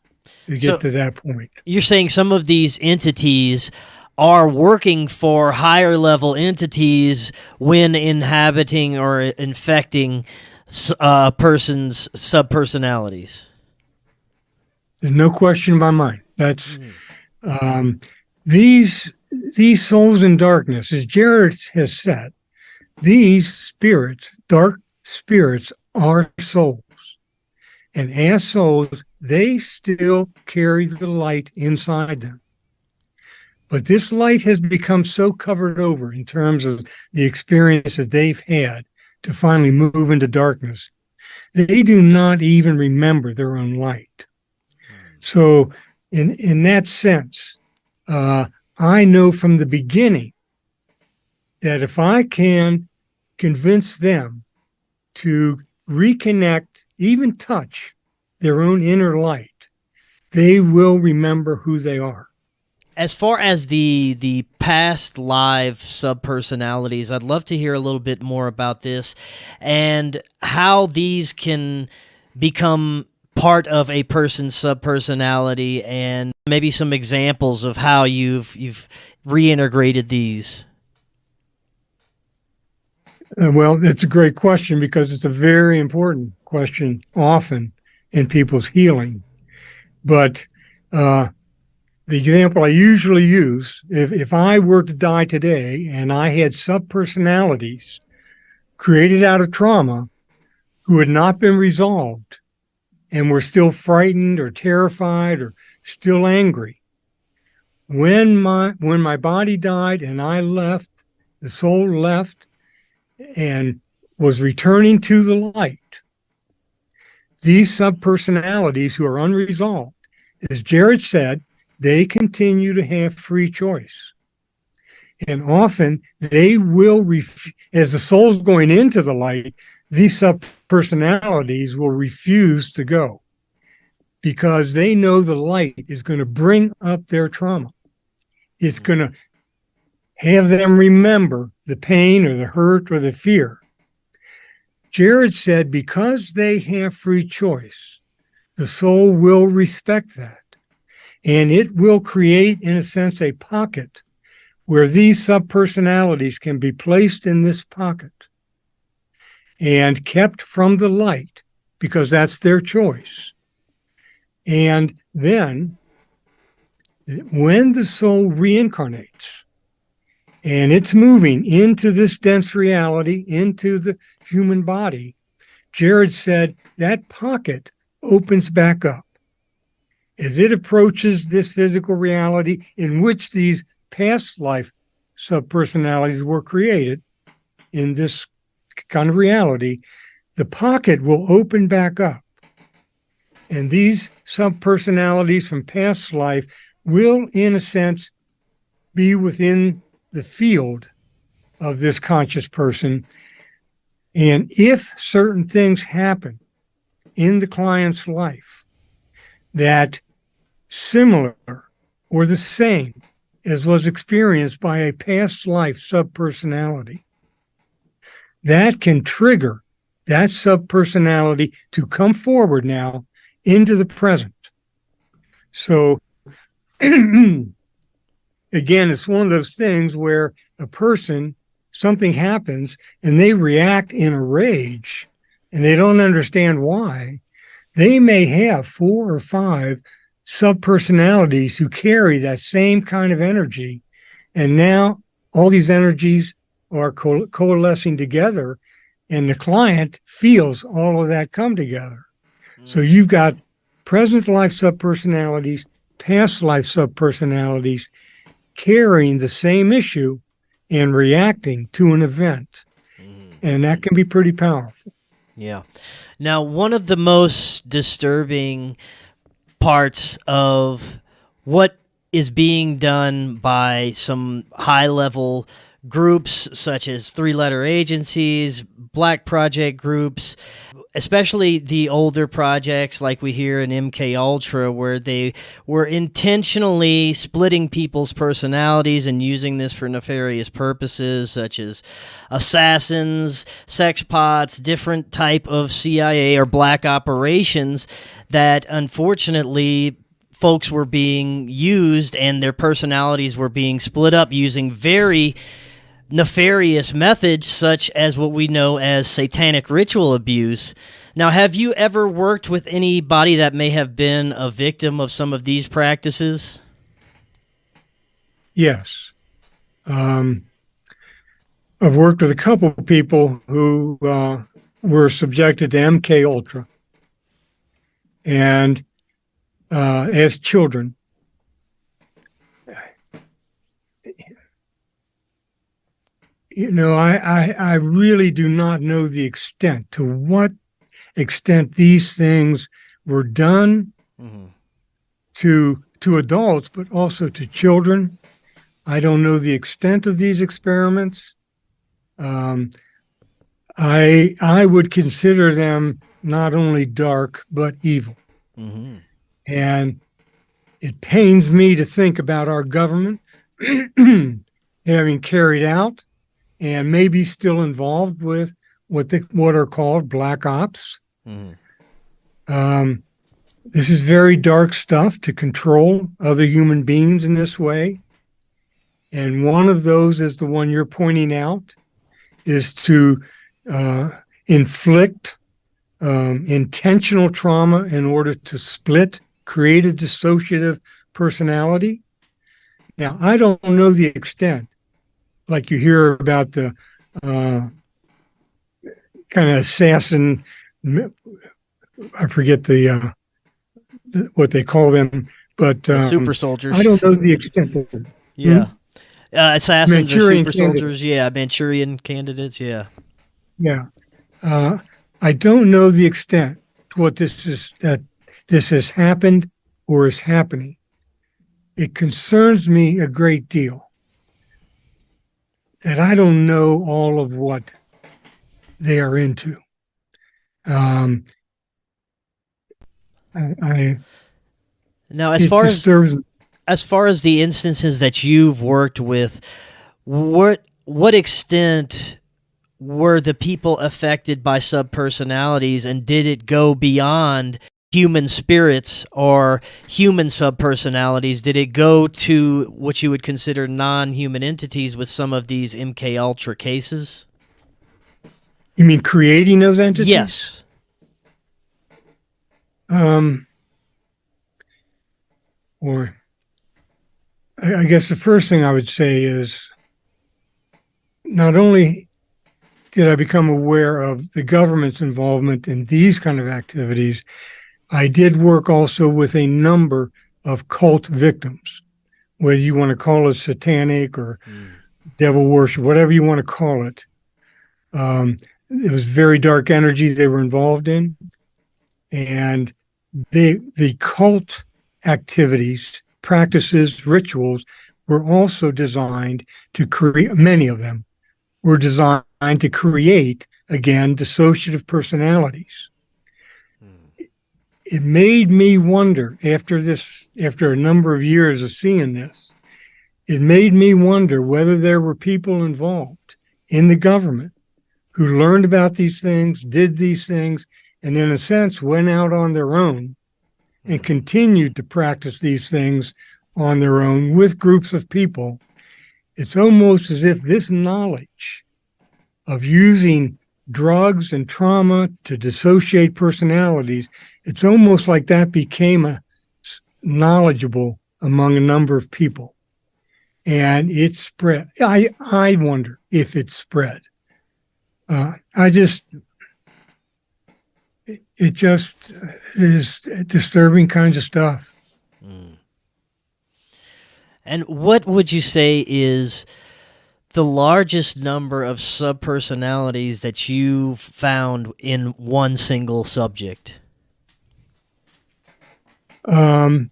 to get to that point. You're saying some of these entities are working for higher level entities when inhabiting or infecting a person's subpersonalities. There's no question in my mind. That's these souls in darkness, as Jared has said, these spirits, dark spirits, are souls. And as souls, they still carry the light inside them. But this light has become so covered over in terms of the experience that they've had to finally move into darkness. They do not even remember their own light. So in that sense, I know from the beginning that if I can convince them to reconnect, even touch their own inner light, they will remember who they are. As far as the past live subpersonalities, I'd love to hear a little bit more about this and how these can become part of a person's subpersonality, and maybe some examples of how you've reintegrated these? Well, it's a great question because it's a very important question often in people's healing. But the example I usually use, if I were to die today and I had subpersonalities created out of trauma who had not been resolved and were still frightened or terrified or still angry, when my body died and I left, the soul left and was returning to the light, these subpersonalities who are unresolved, as Jared said, they continue to have free choice. And often they will, as the soul's going into the light, these subpersonalities will refuse to go because they know the light is going to bring up their trauma. It's going to have them remember the pain or the hurt or the fear. Jared said because they have free choice, the soul will respect that. And it will create, in a sense, a pocket where these subpersonalities can be placed in this pocket and kept from the light because that's their choice. And then when the soul reincarnates and it's moving into this dense reality, into the human body, Jared said that pocket opens back up as it approaches this physical reality in which these past life subpersonalities were created in this kind of reality. The pocket will open back up. And these subpersonalities from past life will, in a sense, be within the field of this conscious person. And if certain things happen in the client's life that similar or the same as was experienced by a past life subpersonality, that can trigger that subpersonality to come forward now into the present. So again, it's one of those things where a person, something happens and they react in a rage and they don't understand why. They may have 4 or 5 subpersonalities who carry that same kind of energy. And now all these energies are coalescing together and the client feels all of that come together. So you've got present life subpersonalities, past life subpersonalities carrying the same issue and reacting to an event. And that can be pretty powerful. Yeah. Now, one of the most disturbing parts of what is being done by some high-level groups such as 3-letter agencies, black project groups, especially the older projects like we hear in MK Ultra, where they were intentionally splitting people's personalities and using this for nefarious purposes such as assassins, sex pots, different type of CIA or black operations that unfortunately folks were being used and their personalities were being split up using very nefarious methods such as what we know as satanic ritual abuse. Now, have you ever worked with anybody that may have been a victim of some of these practices? Yes. I've worked with a couple of people who were subjected to MK Ultra and as children. You know, I really do not know the extent, to what extent these things were done to adults, but also to children. I don't know the extent of these experiments. I would consider them not only dark, but evil. And it pains me to think about our government having carried out and maybe still involved with what are called black ops. This is very dark stuff to control other human beings in this way. And one of those is the one you're pointing out, is to inflict intentional trauma in order to create a dissociative personality. Now, I don't know the extent, like you hear about the kind of assassin, I forget what they call them, but super soldiers. I don't know the extent of it. Yeah. Assassins Manchurian or super soldiers. Yeah. Manchurian candidates. Yeah. Yeah. I don't know the extent to what that this has happened or is happening. It concerns me a great deal that I don't know all of what they are into. Now, as far as the instances that you've worked with, what extent were the people affected by subpersonalities, and did it go beyond human spirits or human subpersonalities? Did it go to what you would consider non-human entities with some of these MK Ultra cases? You mean creating those entities? Yes. Or I guess the first thing I would say is, not only did I become aware of the government's involvement in these kind of activities, I did work also with a number of cult victims, whether you want to call it satanic or devil worship, whatever you want to call it. It was very dark energy they were involved in. And the cult activities, practices, rituals were also designed to create, many of them were designed to create, again, dissociative personalities. It made me wonder after a number of years of seeing this, it made me wonder whether there were people involved in the government who learned about these things, did these things, and in a sense went out on their own and continued to practice these things on their own with groups of people. It's almost as if this knowledge of using drugs and trauma to dissociate personalities, it's almost like that became knowledgeable among a number of people. And it spread. I wonder if it spread. It just is disturbing kinds of stuff. And what would you say is the largest number of subpersonalities that you found in one single subject? Well,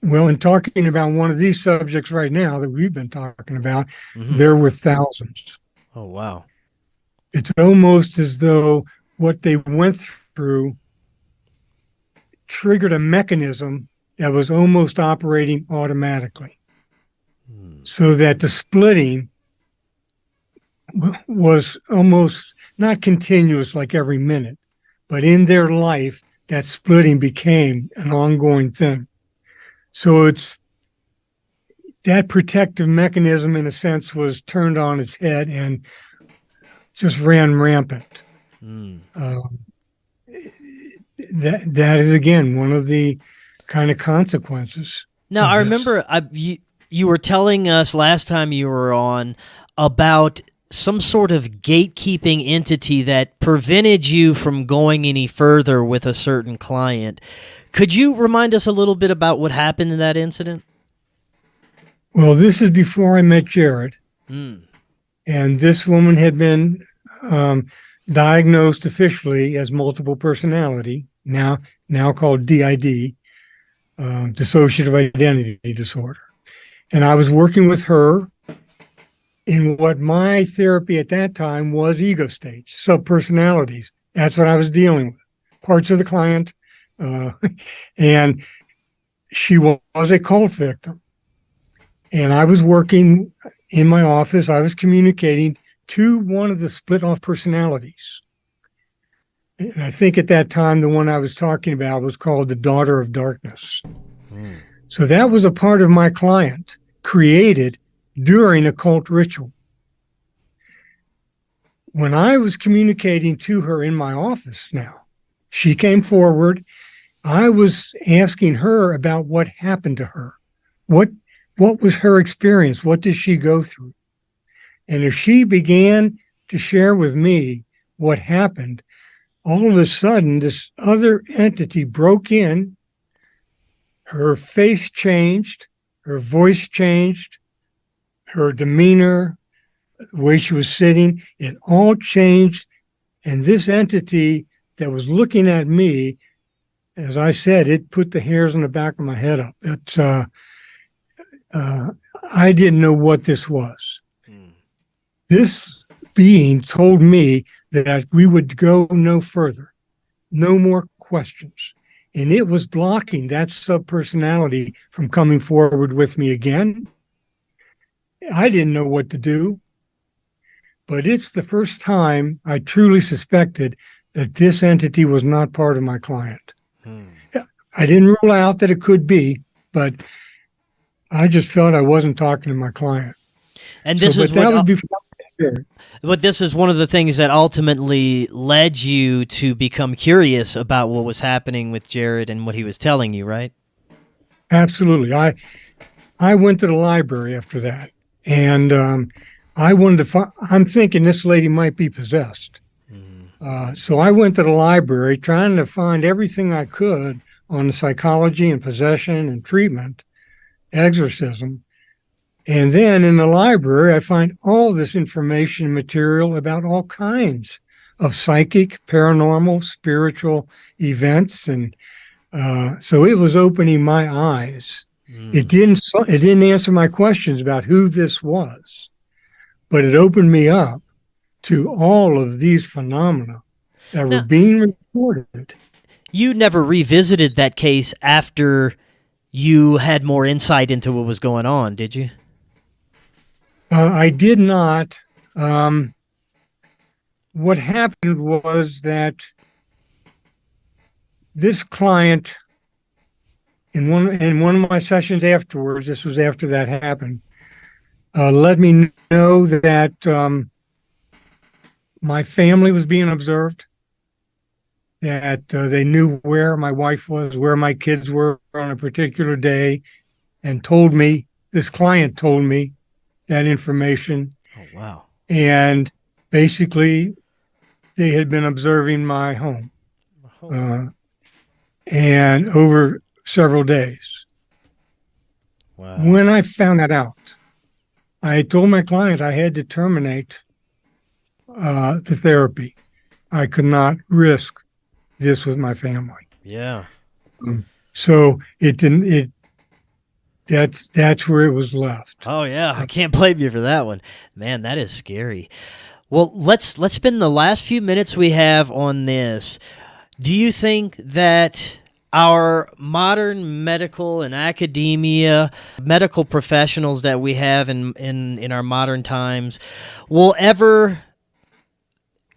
in talking about one of these subjects right now that we've been talking about, there were thousands. Oh, wow. It's almost as though what they went through triggered a mechanism that was almost operating automatically. So that the splitting was almost not continuous like every minute, but in their life, that splitting became an ongoing thing. So it's that protective mechanism, in a sense, was turned on its head and just ran rampant. That is, again, one of the kind of consequences. Now, I remember you were telling us last time you were on about some sort of gatekeeping entity that prevented you from going any further with a certain client. Could you remind us a little bit about what happened in that incident? Well, this is before I met Jared. And this woman had been diagnosed officially as multiple personality, now called DID, dissociative identity disorder. And I was working with her in what my therapy at that time was ego states, subpersonalities. That's what I was dealing with, parts of the client. And she was a cult victim. And I was working in my office. I was communicating to one of the split off personalities. And I think at that time, the one I was talking about was called the Daughter of Darkness. So that was a part of my client created during occult ritual. When I was communicating to her in my office now, she came forward. I was asking her about what happened to her. What was her experience? What did she go through? And as she began to share with me what happened, all of a sudden, this other entity broke in. Her face changed, her voice changed, her demeanor, the way she was sitting, it all changed. And this entity that was looking at me, as I said, it put the hairs on the back of my head up. I didn't know what this was. This being told me that we would go no further, no more questions. And it was blocking that subpersonality from coming forward with me again. I didn't know what to do, but it's the first time I truly suspected that this entity was not part of my client. I didn't rule out that it could be, but I just felt I wasn't talking to my client. And this is that would be sure. But this is one of the things that ultimately led you to become curious about what was happening with Jared and what he was telling you, right? Absolutely. I went to the library after that, and I wanted to I'm thinking this lady might be possessed. So I went to the library trying to find everything I could on the psychology and possession and treatment, exorcism. And then in the library, I find all this information and material about all kinds of psychic, paranormal, spiritual events. And so it was opening my eyes. It didn't answer my questions about who this was, but it opened me up to all of these phenomena that were being reported. You never revisited that case after you had more insight into what was going on, did you? I did not. What happened was that this client, in one of my sessions afterwards, this was after that happened, let me know that my family was being observed, that they knew where my wife was, where my kids were on a particular day, and this client told me that information. Oh, wow. And basically, they had been observing my home and over several days. Wow. When I found that out, I told my client I had to terminate the therapy. I could not risk this with my family. Yeah. So it didn't. That's where it was left. Oh yeah, I can't blame you for that one. Man, that is scary. Well, let's spend the last few minutes we have on this. Do you think that our modern medical and academia, medical professionals that we have in our modern times will ever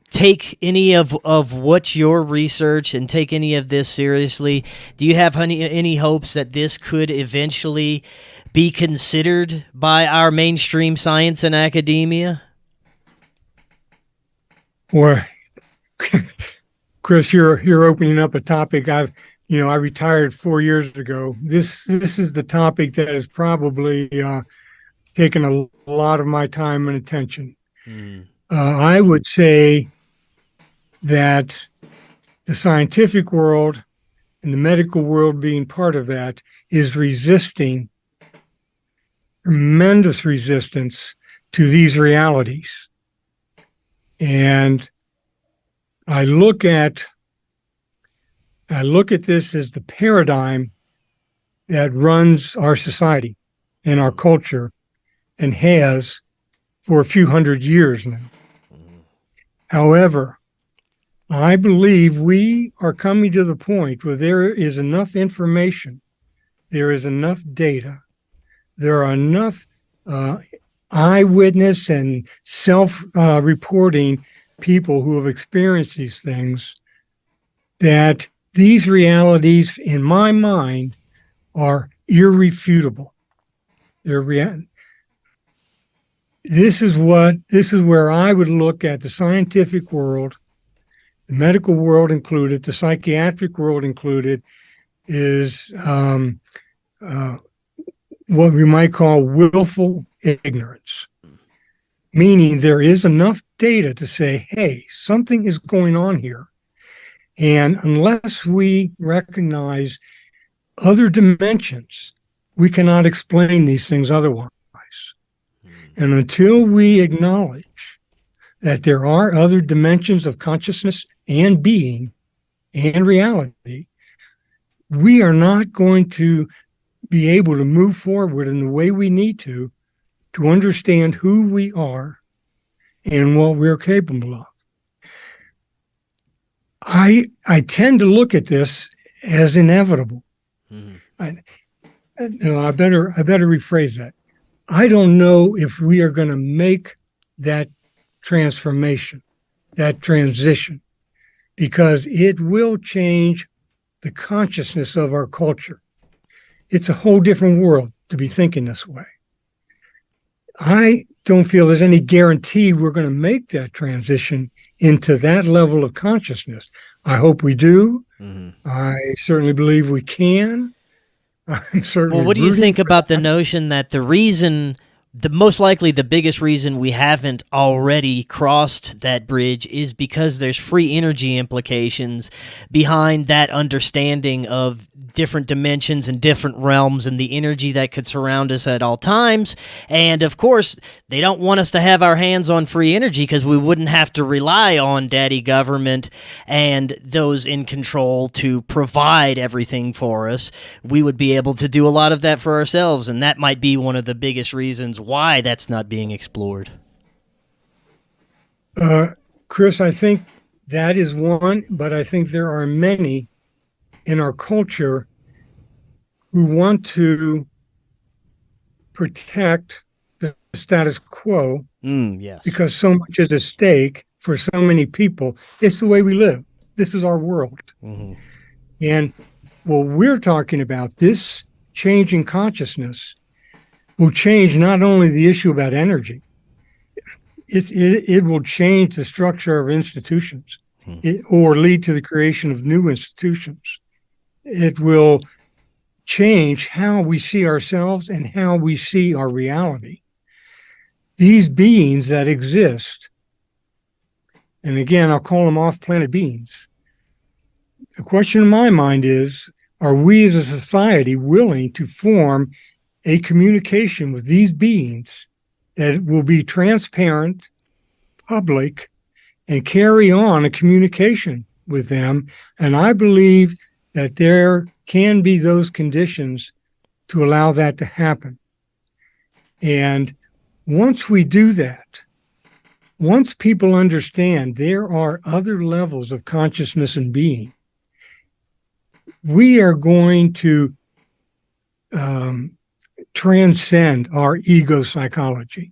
take any of what your research and take any of this seriously? Do you have any hopes that this could eventually be considered by our mainstream science and academia? Well, Chris, you're opening up a topic. I retired 4 years ago. This is the topic that has probably taken a lot of my time and attention. I would say that the scientific world and the medical world being part of that is resisting, tremendous resistance to these realities. And I look at this as the paradigm that runs our society and our culture and has for a few hundred years now. However, I believe we are coming to the point where there is enough information, there is enough data, there are enough eyewitness and self-reporting people who have experienced these things that these realities, in my mind, are irrefutable. This is where I would look at the scientific world, the medical world included, the psychiatric world included, is what we might call willful ignorance, meaning there is enough data to say, hey, something is going on here. And unless we recognize other dimensions, we cannot explain these things otherwise. And until we acknowledge that there are other dimensions of consciousness and being and reality, we are not going to be able to move forward in the way we need to understand who we are and what we're capable of. I tend to look at this as inevitable. I better rephrase that. I don't know if we are going to make that transformation, that transition, because it will change the consciousness of our culture. It's a whole different world to be thinking this way. I don't feel there's any guarantee we're going to make that transition into that level of consciousness. I hope we do. I certainly believe we can. Well, what do you think about the notion that most likely the biggest reason we haven't already crossed that bridge is because there's free energy implications behind that understanding of different dimensions and different realms and the energy that could surround us at all times. And of course, they don't want us to have our hands on free energy because we wouldn't have to rely on daddy government and those in control to provide everything for us. We would be able to do a lot of that for ourselves, and that might be one of the biggest reasons why that's not being explored. Chris, I think that is one, but I think there are many in our culture who want to protect the status quo because so much is at stake for so many people. It's the way we live. This is our world. And what we're talking about, this change in consciousness, will change not only the issue about energy, it will change the structure of institutions or lead to the creation of new institutions. It will change how we see ourselves and how we see our reality. These beings that exist, and again, I'll call them off-planet beings. The question in my mind is, are we as a society willing to form a communication with these beings that will be transparent, public, and carry on a communication with them? And I believe that there can be those conditions to allow that to happen. And once we do that, once people understand there are other levels of consciousness and being, we are going to transcend our ego psychology.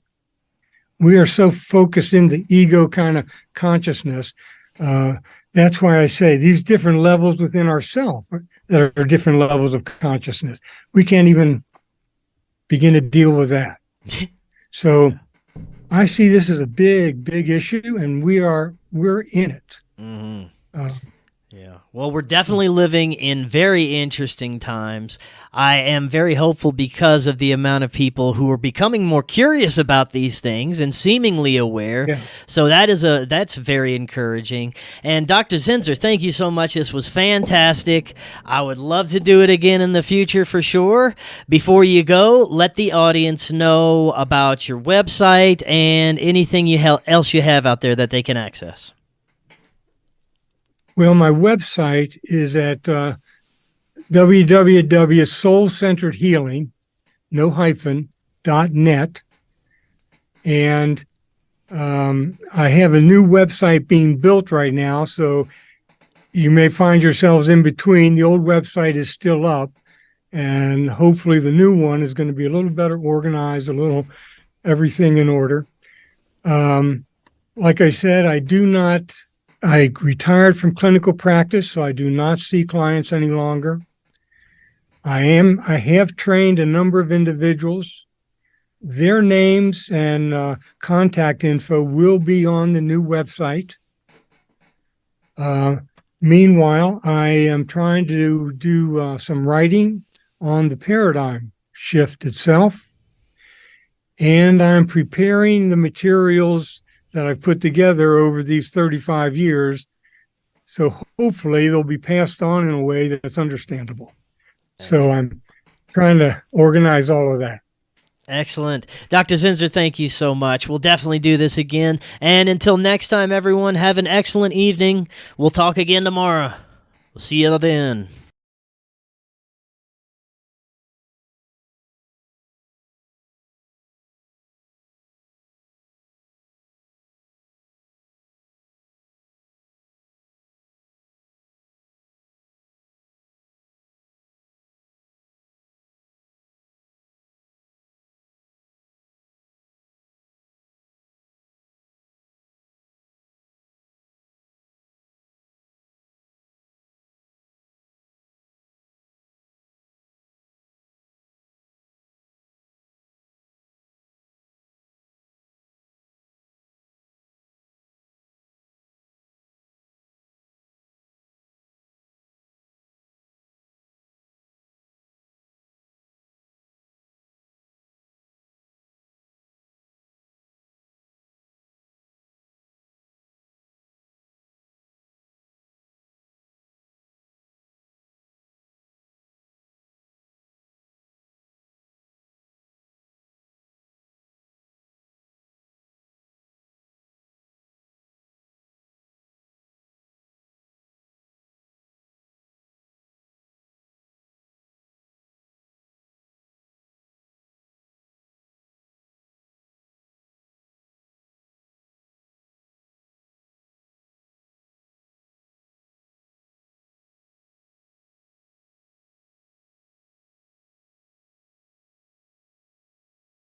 We are so focused in the ego kind of consciousness. That's why I say these different levels within ourselves that are different levels of consciousness. We can't even begin to deal with that. So I see this as a big, big issue, and we're in it. Yeah. Well, we're definitely living in very interesting times. I am very hopeful because of the amount of people who are becoming more curious about these things and seemingly aware. Yeah. So that's very encouraging. And Dr. Zinser, thank you so much. This was fantastic. I would love to do it again in the future for sure. Before you go, let the audience know about your website and anything else you have out there that they can access. Well, my website is at www.soulcenteredhealing.net. And I have a new website being built right now, so you may find yourselves in between. The old website is still up, and hopefully the new one is going to be a little better organized, a little everything in order. Like I said, I do not I retired from clinical practice, so I do not see clients any longer. I have trained a number of individuals. Their names and contact info will be on the new website. Meanwhile, I am trying to do some writing on the paradigm shift itself, and I'm preparing the materials that I've put together over these 35 years. So hopefully they'll be passed on in a way that's understandable. So I'm trying to organize all of that. Excellent. Dr. Zinser, thank you so much. We'll definitely do this again. And until next time, everyone, have an excellent evening. We'll talk again tomorrow. We'll see you then.